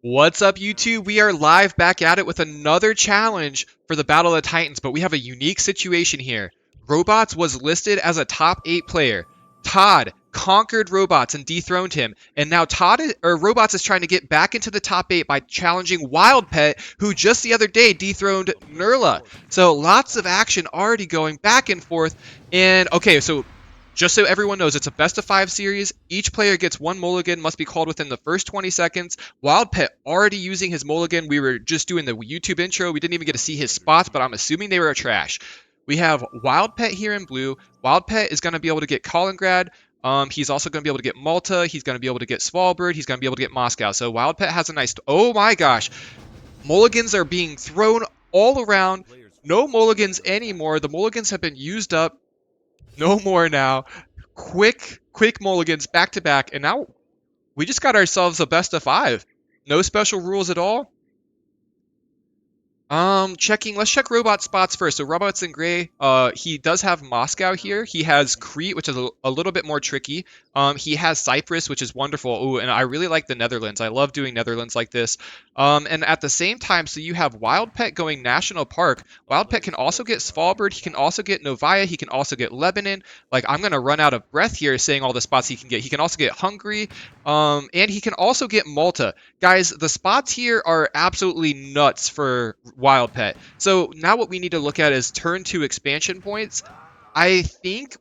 What's up, YouTube? We are live back at it with another challenge for the Battle of the Titans, but we have a unique situation here. Robotz was listed as a top 8 player. Todd conquered Robotz and dethroned him, and now Robotz is trying to get back into the top 8 by challenging Wildpet, who just the other day dethroned Nurla. So lots of action already going back and forth. And okay, so just so everyone knows, it's a best of 5 series. Each player gets one mulligan, must be called within the first 20 seconds. Wildpet already using his mulligan. We were just doing the YouTube intro. We didn't even get to see his spots, but I'm assuming they were trash. We have Wildpet here in blue. Wildpet is going to be able to get Kaliningrad. He's also going to be able to get Malta. He's going to be able to get Svalbard. He's going to be able to get Moscow. So Wildpet has a nice... Oh my gosh. Mulligans are being thrown all around. No mulligans anymore. The mulligans have been used up. No more now. Quick mulligans back to back. And now we just got ourselves a best of 5. No special rules at all. Let's check Robot spots first. So Robot's in gray. He does have Moscow here. He has Crete, which is a little bit more tricky. He has Cyprus, which is wonderful. Ooh, and I really like the Netherlands. I love doing Netherlands like this. And at the same time, so you have Wildpet going National Park. Wildpet can also get Svalbard. He can also get Novaya. He can also get Lebanon. Like, I'm going to run out of breath here saying all the spots he can get. He can also get Hungary. And he can also get Malta. Guys, the spots here are absolutely nuts for Wildpet. So now what we need to look at is turn 2 expansion points. I think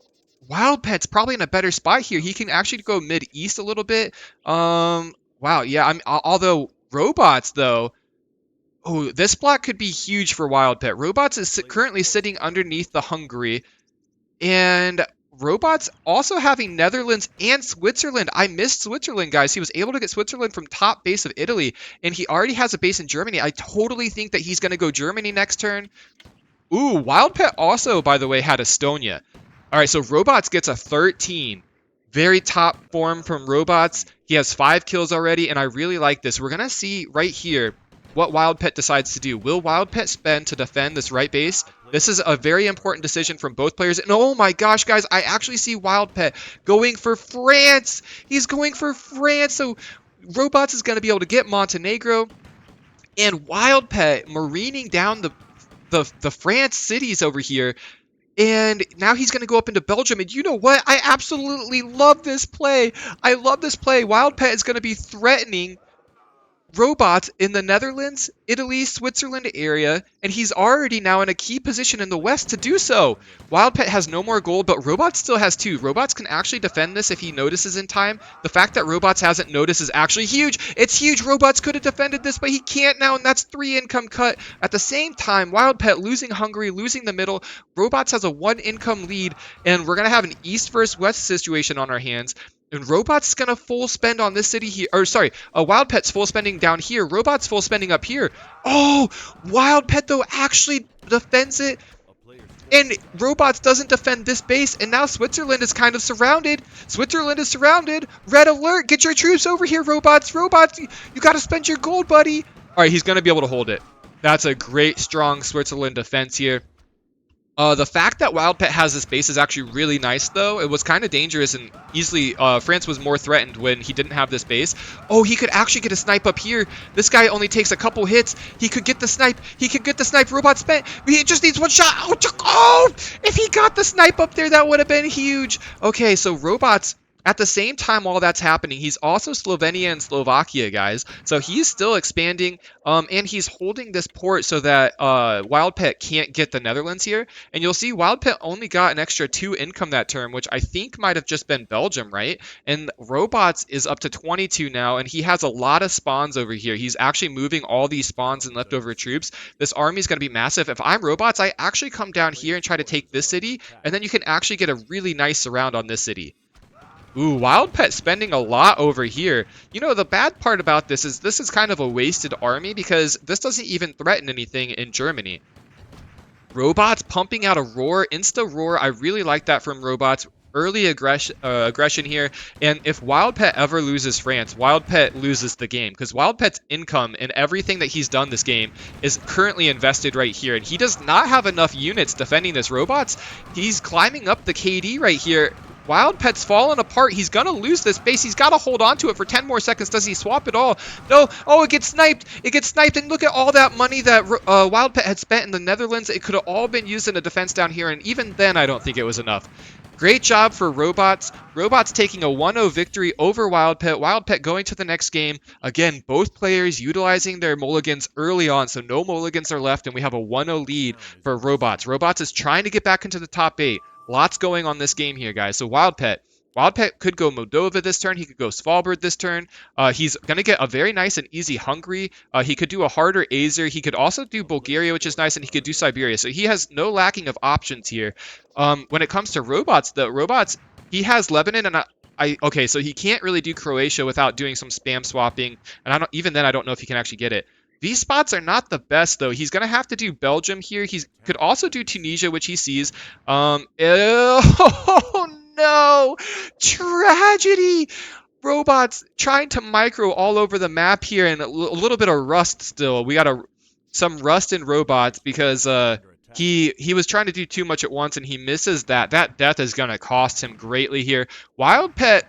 Wildpet's probably in a better spot here. He can actually go mid-east a little bit. Wow, yeah. Although Robotz, though, oh, this block could be huge for Wildpet. Robotz is currently sitting underneath the Hungary, and Robotz also having Netherlands and Switzerland. I missed Switzerland, guys. He was able to get Switzerland from top base of Italy, and he already has a base in Germany. I totally think that he's going to go Germany next turn. Ooh, Wildpet also, by the way, had Estonia. All right, so Robotz gets a 13. Very top form from Robotz. He has 5 kills already, and I really like this. We're going to see right here what Wildpet decides to do. Will Wildpet spend to defend this right base? This is a very important decision from both players. And oh my gosh, guys, I actually see Wildpet going for France. He's going for France. So Robotz is going to be able to get Montenegro. And Wildpet marining down the France cities over here. And now he's going to go up into Belgium. And you know what? I absolutely love this play. I love this play. Wildpet is going to be threatening Robotz in the Netherlands, Italy, Switzerland area, and he's already now in a key position in the west to do so. Wildpet has no more gold, but Robotz still has 2. Robotz can actually defend this if he notices in time. The fact that Robotz hasn't noticed is actually huge. It's huge. Robotz could have defended this, but he can't now, and that's 3 income cut. At the same time, Wildpet losing Hungary, losing the middle. Robotz has a 1 income lead, and we're going to have an east versus west situation on our hands. And Robotz is going to full spend on this city here. Or, sorry, Wildpet's full spending down here. Robot's full spending up here. Oh, Wildpet, though, actually defends it. And Robotz doesn't defend this base. And now Switzerland is kind of surrounded. Switzerland is surrounded. Red alert. Get your troops over here, Robotz. Robotz, you got to spend your gold, buddy. All right, he's going to be able to hold it. That's a great, strong Switzerland defense here. The fact that Wildpet has this base is actually really nice, though. It was kind of dangerous and easily... France was more threatened when he didn't have this base. Oh, he could actually get a snipe up here. This guy only takes a couple hits. He could get the snipe. He could get the snipe. Robot spent. He just needs 1 shot. Oh, if he got the snipe up there, that would have been huge. Okay, so Robotz... At the same time while that's happening, he's also Slovenia and Slovakia, guys. So he's still expanding, and he's holding this port so that Wildpet can't get the Netherlands here. And you'll see Wildpet only got an extra 2 income that term, which I think might have just been Belgium, right? And Robotz is up to 22 now, and he has a lot of spawns over here. He's actually moving all these spawns and leftover troops. This army is going to be massive. If I'm Robotz, I actually come down here and try to take this city, and then you can actually get a really nice surround on this city. Ooh, Wildpet spending a lot over here. You know, the bad part about this is kind of a wasted army because this doesn't even threaten anything in Germany. Robotz pumping out a roar, insta-roar. I really like that from Robotz. Early aggression here. And if Wildpet ever loses France, Wildpet loses the game because Wildpet's income and everything that he's done this game is currently invested right here. And he does not have enough units defending this. Robotz, he's climbing up the KD right here. Wildpet's falling apart. He's going to lose this base. He's got to hold on to it for 10 more seconds. Does he swap it all? No. Oh, it gets sniped. It gets sniped. And look at all that money that Wildpet had spent in the Netherlands. It could have all been used in a defense down here. And even then, I don't think it was enough. Great job for Robotz. Robotz taking a 1-0 victory over Wildpet. Wildpet going to the next game. Again, both players utilizing their mulligans early on, so no mulligans are left, and we have a 1-0 lead for Robotz. Robotz is trying to get back into the top 8. Lots going on this game here, guys. So Wildpet could go Moldova this turn. He could go Svalbard this turn. He's going to get a very nice and easy Hungary. He could do a harder Azer. He could also do Bulgaria, which is nice, and he could do Siberia. So he has no lacking of options here. When it comes to Robotz, he has Lebanon, and okay, so he can't really do Croatia without doing some spam swapping, and even then I don't know if he can actually get it. These spots are not the best, though. He's going to have to do Belgium here. He could also do Tunisia, which he sees. Oh, no! Tragedy! Robotz trying to micro all over the map here, and a little bit of rust still. We got some rust in Robotz because he was trying to do too much at once, and he misses that. That death is going to cost him greatly here. Wildpet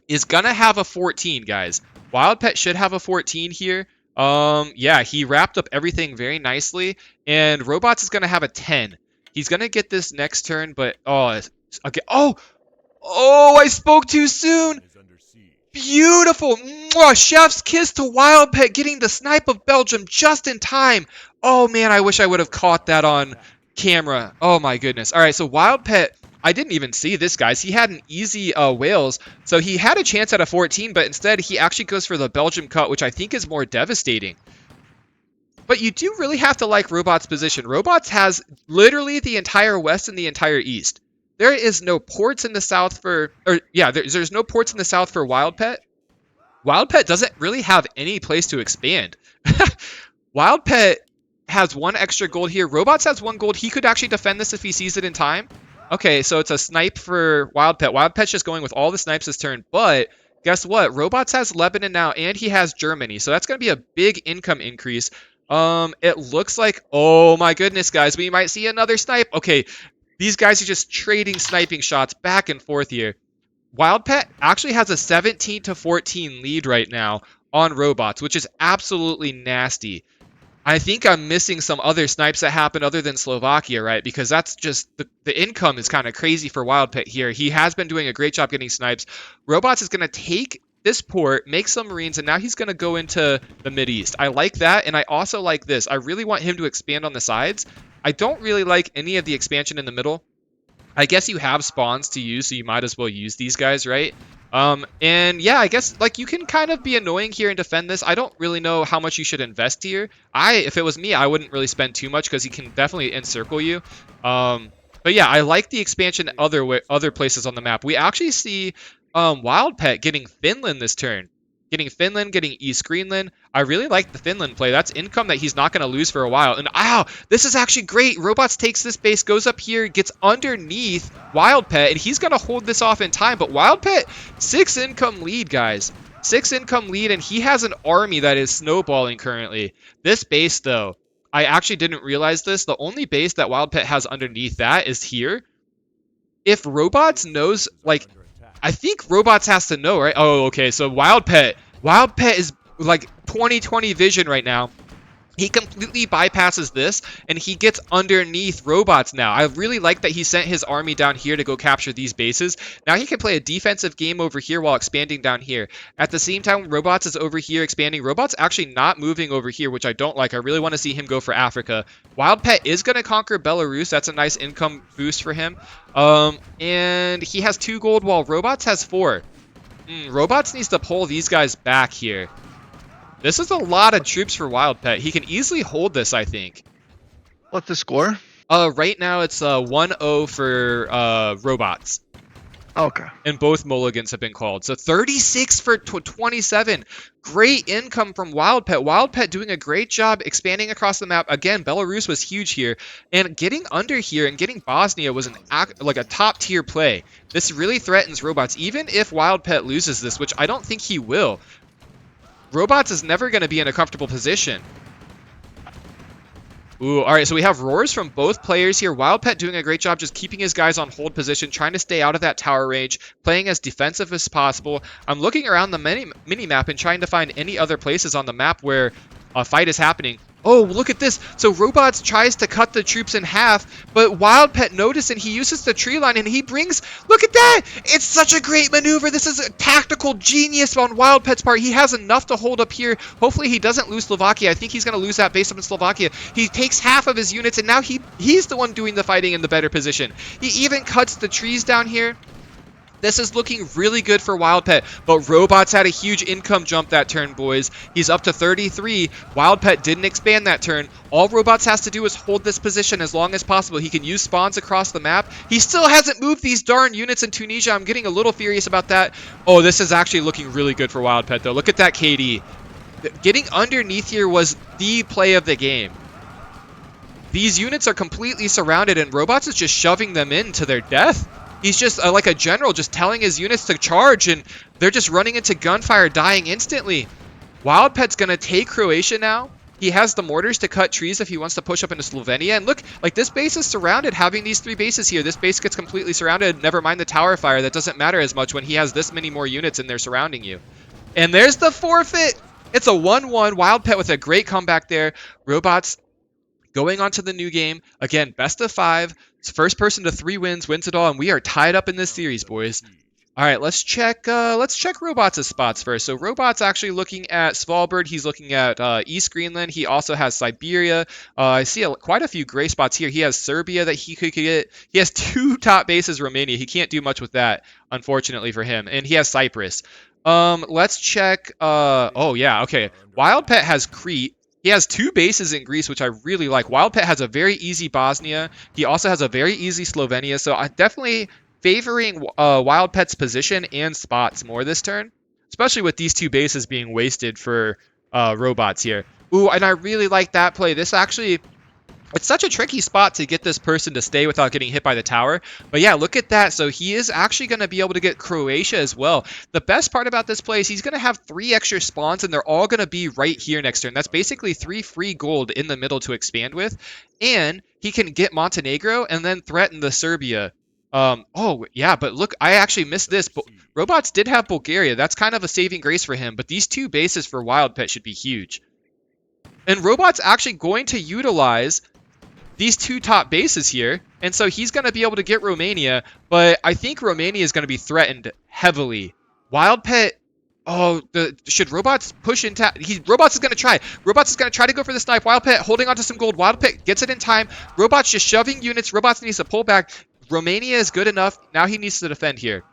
is going to have a 14, guys. Wildpet should have a 14 here. Yeah, he wrapped up everything very nicely, and Robotz is going to have a 10. He's going to get this next turn, but, okay. Oh, I spoke too soon. Beautiful. Mwah, chef's kiss to Wildpet, getting the snipe of Belgium just in time. Oh, man, I wish I would have caught that on camera. Oh, my goodness. All right, so Wildpet, I didn't even see this, guys. He had an easy Wales, so he had a chance at a 14, but instead he actually goes for the Belgium cut, which I think is more devastating. But you do really have to like Robotz's position. Robotz has literally the entire west and the entire east. There is no ports in the south for, there's no ports in the south for Wildpet. Wildpet doesn't really have any place to expand. Wildpet has 1 extra gold here. Robotz has 1 gold. He could actually defend this if he sees it in time. Okay, so it's a snipe for Wildpet. Wildpet's just going with all the snipes this turn, but guess what? Robotz has Lebanon now, and he has Germany, so that's going to be a big income increase. It looks like, oh my goodness, guys, we might see another snipe. Okay, these guys are just trading sniping shots back and forth here. Wildpet actually has a 17-14 lead right now on Robotz, which is absolutely nasty. I think I'm missing some other snipes that happen other than Slovakia, right? Because that's just, the income is kind of crazy for Wildpet here. He has been doing a great job getting snipes. Robotz is going to take this port, make some Marines, and now he's going to go into the Mideast. I like that, and I also like this. I really want him to expand on the sides. I don't really like any of the expansion in the middle. I guess you have spawns to use, so you might as well use these guys, right? And yeah, I guess like you can kind of be annoying here and defend this. I don't really know how much you should invest here. If it was me, I wouldn't really spend too much because he can definitely encircle you. But yeah, I like the expansion other places on the map. We actually see Wildpet getting Finland this turn. Getting Finland, getting East Greenland. I really like the Finland play. That's income that he's not going to lose for a while. And this is actually great. Robotz takes this base, goes up here, gets underneath Wildpet, and he's going to hold this off in time. But Wildpet, 6 income lead, guys. 6 income lead, and he has an army that is snowballing currently. This base, though, I actually didn't realize this. The only base that Wildpet has underneath that is here. If Robotz knows, like, I think Robotz has to know, right? Oh, okay, so Wildpet is like 20/20 vision right now. He completely bypasses this, and he gets underneath Robotz now. I really like that he sent his army down here to go capture these bases. Now he can play a defensive game over here while expanding down here. At the same time, Robotz is over here expanding. Robotz actually not moving over here, which I don't like. I really want to see him go for Africa. Wildpet is going to conquer Belarus. That's a nice income boost for him. And he has 2 gold while Robotz has 4. Robotz needs to pull these guys back here. This is a lot of troops for Wildpet. He can easily hold this, I think. What's the score? Right now it's 1-0 for Robotz. Okay. And both mulligans have been called. So 36 for 27. Great income from Wildpet. Wildpet doing a great job expanding across the map. Again, Belarus was huge here. And getting under here and getting Bosnia was like a top tier play. This really threatens Robotz. Even if Wildpet loses this, which I don't think he will, Robotz is never going to be in a comfortable position. Ooh, all right, so we have roars from both players here. Wildpet doing a great job just keeping his guys on hold position, trying to stay out of that tower range, playing as defensive as possible. I'm looking around the mini-map and trying to find any other places on the map where a fight is happening. Oh, look at this. So Robotz tries to cut the troops in half, but Wildpet noticed and he uses the tree line and he brings... Look at that! It's such a great maneuver. This is a tactical genius on Wildpet's part. He has enough to hold up here. Hopefully he doesn't lose Slovakia. I think he's going to lose that base up in Slovakia. He takes half of his units and now he's the one doing the fighting in the better position. He even cuts the trees down here. This is looking really good for Wildpet, but Robotz had a huge income jump that turn, boys. He's up to 33. Wildpet didn't expand that turn. All Robotz has to do is hold this position as long as possible. He can use spawns across the map. He still hasn't moved these darn units in Tunisia. I'm getting a little furious about that. Oh, this is actually looking really good for Wildpet, though. Look at that KD. Getting underneath here was the play of the game. These units are completely surrounded, and Robotz is just shoving them in to their death. He's just like a general, just telling his units to charge, and they're just running into gunfire, dying instantly. Wildpet's going to take Croatia now. He has the mortars to cut trees if he wants to push up into Slovenia. And look, like this base is surrounded, having these 3 bases here. This base gets completely surrounded. Never mind the tower fire. That doesn't matter as much when he has this many more units and they're surrounding you. And there's the forfeit. It's a 1-1. Wildpet with a great comeback there. Robotz going on to the new game. Again, best of 5. First person to 3 wins wins it all, and we are tied up in this series, boys. All right, let's check Robotz' spots first. So Robotz actually looking at Svalbard. He's looking at East Greenland. He also has Siberia. I see quite a few gray spots here. He has Serbia that he could get. He has 2 top bases, Romania. He can't do much with that, unfortunately for him. And he has Cyprus. Let's check. Oh, yeah, okay. Wildpet has Crete. He has 2 bases in Greece, which I really like. Wildpet has a very easy Bosnia. He also has a very easy Slovenia. So I'm definitely favoring Wildpet's position and spots more this turn, especially with these 2 bases being wasted for Robotz here. Ooh, and I really like that play. This actually... It's such a tricky spot to get this person to stay without getting hit by the tower. But yeah, look at that. So he is actually going to be able to get Croatia as well. The best part about this play is he's going to have 3 extra spawns, and they're all going to be right here next turn. That's basically 3 free gold in the middle to expand with. And he can get Montenegro and then threaten the Serbia. Oh, yeah, but look, I actually missed this. But Robotz did have Bulgaria. That's kind of a saving grace for him. But these 2 bases for Wildpet should be huge. And Robot's actually going to utilize these 2 top bases here, and so he's going to be able to get Romania, but I think Romania is going to be threatened heavily. Wildpet, oh, should Robotz push into... Robotz is going to try. Robotz is going to try to go for the snipe. Wildpet holding onto some gold. Wildpet gets it in time. Robotz just shoving units. Robotz needs to pull back. Romania is good enough. Now he needs to defend here.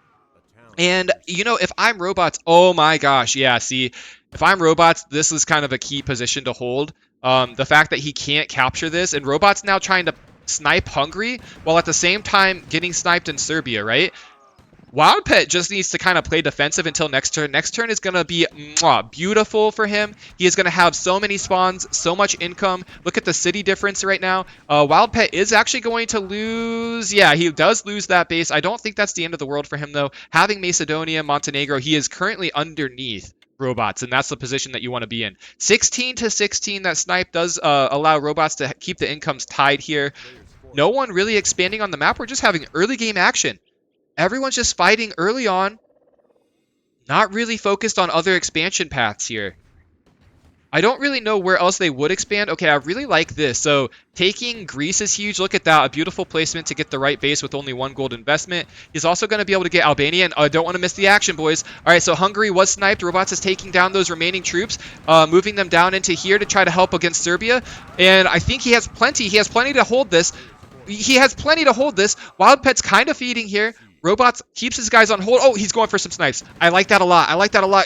And, you know, if I'm Robotz, oh my gosh, yeah, see, if I'm Robotz, this is kind of a key position to hold. The fact that he can't capture this, and Robot's now trying to snipe Hungary, while at the same time getting sniped in Serbia, right? Wildpet just needs to kind of play defensive until next turn. Next turn is going to be beautiful for him. He is going to have so many spawns, so much income. Look at the city difference right now. Wildpet is actually going to lose. Yeah, he does lose that base. I don't think that's the end of the world for him, though. Having Macedonia, Montenegro, he is currently underneath Robotz, and that's the position that you want to be in. 16 to 16, that snipe does allow Robotz to keep the incomes tied here. No one really expanding on the map. We're just having early game action. Everyone's just fighting early on, not really focused on other expansion paths here. I don't really know where else they would expand. Okay, I really like this. So taking Greece is huge. Look at that. A beautiful placement to get the right base with only 1 gold investment. He's also going to be able to get Albania. And I don't want to miss the action, boys. All right, so Hungary was sniped. Robotz is taking down those remaining troops, moving them down into here to try to help against Serbia. And I think he has plenty. He has plenty to hold this. Wildpet's kind of feeding here. Robotz keeps his guys on hold. Oh, he's going for some snipes. I like that a lot.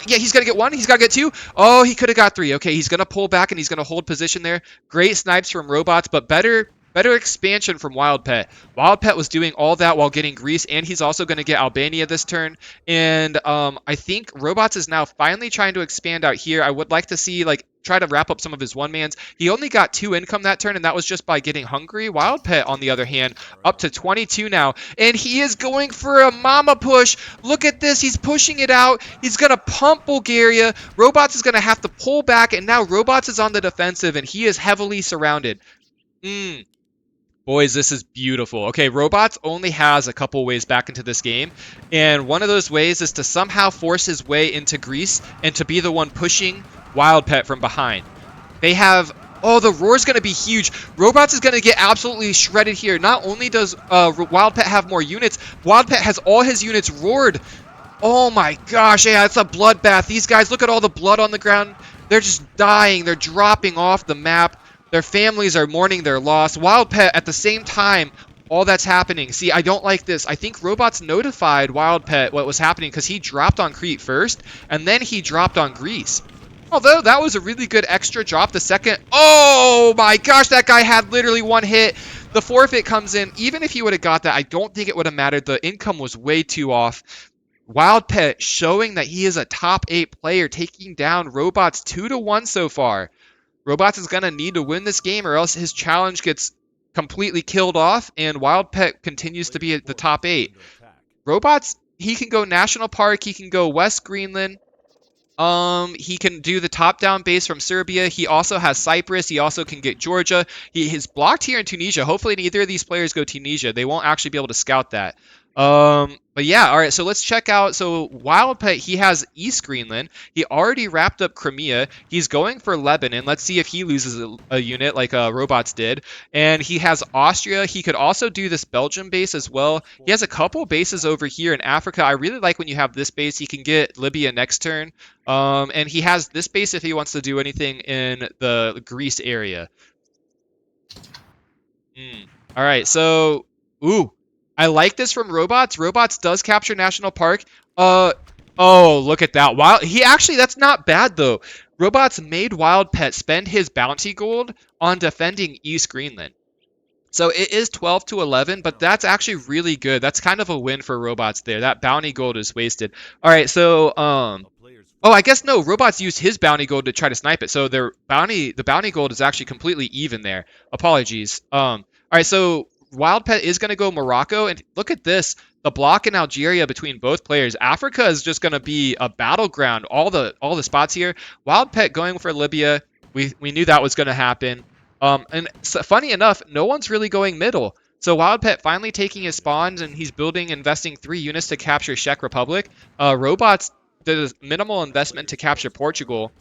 Yeah, he's going to get 1. He's got to get 2. Oh, he could have got 3. Okay, he's going to pull back, and he's going to hold position there. Great snipes from Robotz, but better expansion from Wildpet. Wildpet was doing all that while getting Greece, and he's also going to get Albania this turn. And I think Robotz is now finally trying to expand out here. I would like to see, try to wrap up some of his one-mans. He only got 2 income that turn, and that was just by getting Hungary. Wildpet, on the other hand, up to 22 now, and he is going for a mama push. Look at this. He's pushing it out. He's going to pump Bulgaria. Robotz is going to have to pull back, and now Robotz is on the defensive, and he is heavily surrounded. Mm. Boys, this is beautiful. Okay, Robotz only has a couple ways back into this game, and one of those ways is to somehow force his way into Greece and to be the one pushing Wildpet from behind. They have... Oh, the roar's going to be huge. Robotz is going to get absolutely shredded here. Not only does Wildpet have more units, Wildpet has all his units roared. Oh my gosh, yeah, it's a bloodbath. These guys, look at all the blood on the ground. They're just dying. They're dropping off the map. Their families are mourning their loss. Wildpet, at the same time, all that's happening. See, I don't like this. I think Robotz notified Wildpet what was happening because he dropped on Crete first, and then he dropped on Greece. Although, that was a really good extra drop. The second... Oh my gosh, that guy had literally one hit. The forfeit comes in. Even if he would have got that, I don't think it would have mattered. The income was way too off. Wildpet showing that he is a top 8 player, taking down Robotz 2-1 so far. Robotz is going to need to win this game or else his challenge gets completely killed off and Wildpet continues to be at the top 8. Robotz, he can go National Park, he can go West Greenland. He can do the top-down base from Serbia. He also has Cyprus. He also can get Georgia. He is blocked here in Tunisia. Hopefully neither of these players go Tunisia. They won't actually be able to scout that. But yeah, all right, so let's check out. So Wildpet, he has East Greenland. He already wrapped up Crimea. He's going for Lebanon. Let's see if he loses a unit like Robotz did. And he has Austria. He could also do this Belgium base as well. He has a couple bases over here in Africa. I really like when you have this base. He can get Libya next turn. And he has this base if he wants to do anything in the Greece area. All right, so... Ooh. I like this from Robotz. Robotz does capture National Park. Oh, look at that. That's not bad, though. Robotz made Wildpet spend his bounty gold on defending East Greenland. So it is 12-11, but that's actually really good. That's kind of a win for Robotz there. That bounty gold is wasted. All right, so, oh, I guess no. Robotz used his bounty gold to try to snipe it. So the bounty gold is actually completely even there. Apologies. All right, so... Wildpet is going to go Morocco, and look at this. The block in Algeria between both players. Africa is just going to be a battleground. All the spots here. Wildpet going for Libya. We knew that was going to happen. And so, funny enough, no one's really going middle. So Wildpet finally taking his spawns, and he's investing 3 units to capture Czech Republic. Robotz did a minimal investment to capture Portugal.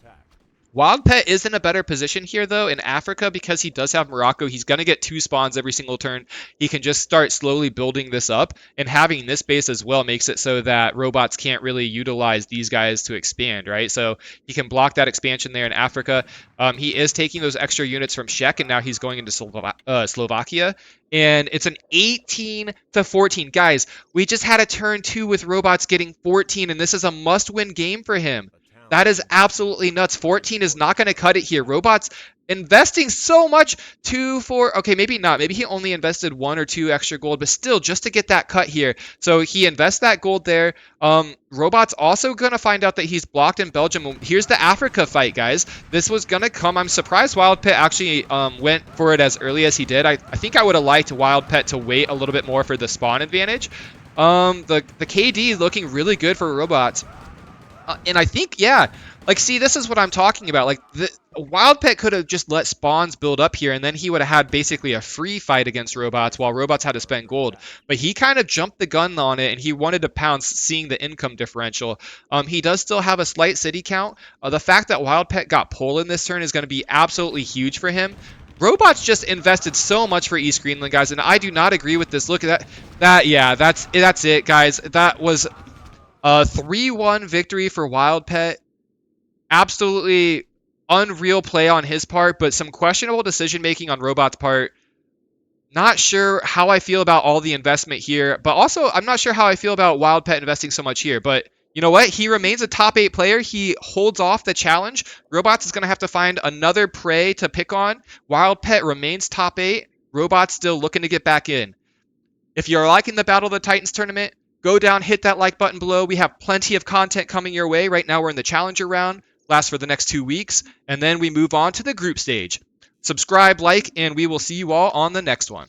Wildpet is in a better position here, though, in Africa, because he does have Morocco. He's going to get 2 spawns every single turn. He can just start slowly building this up, and having this base as well makes it so that Robotz can't really utilize these guys to expand, right? So he can block that expansion there in Africa. He is taking those extra units from Czech, and now he's going into Slovakia. And it's an 18-14. Guys, we just had a turn 2 with Robotz getting 14, and this is a must-win game for him. That is absolutely nuts. 14 is not going to cut it here. Robotz investing so much okay, maybe not. Maybe he only invested 1 or 2 extra gold, but still, just to get that cut here. So he invests that gold there. Robotz also going to find out that he's blocked in Belgium. Here's the Africa fight, guys. This was going to come. I'm surprised Wildpet actually went for it as early as he did. I think I would have liked Wildpet to wait a little bit more for the spawn advantage. The KD looking really good for Robotz. And I think, yeah, like, see, this is what I'm talking about. Like, Wildpet could have just let spawns build up here, and then he would have had basically a free fight against Robotz while Robotz had to spend gold. But he kind of jumped the gun on it, and he wanted to pounce, seeing the income differential. He does still have a slight city count. The fact that Wildpet got pull in this turn is going to be absolutely huge for him. Robotz just invested so much for East Greenland, guys, and I do not agree with this. Look at that. Yeah, that's it, guys. That was... a 3-1 victory for Wildpet. Absolutely unreal play on his part, but some questionable decision-making on Robot's part. Not sure how I feel about all the investment here, but also I'm not sure how I feel about Wildpet investing so much here. But you know what? He remains a top 8 player. He holds off the challenge. Robotz is going to have to find another prey to pick on. Wildpet remains top 8. Robotz still looking to get back in. If you're liking the Battle of the Titans tournament, go down, hit that like button below. We have plenty of content coming your way. Right now we're in the Challenger round. Lasts for the next 2 weeks. And then we move on to the group stage. Subscribe, like, and we will see you all on the next one.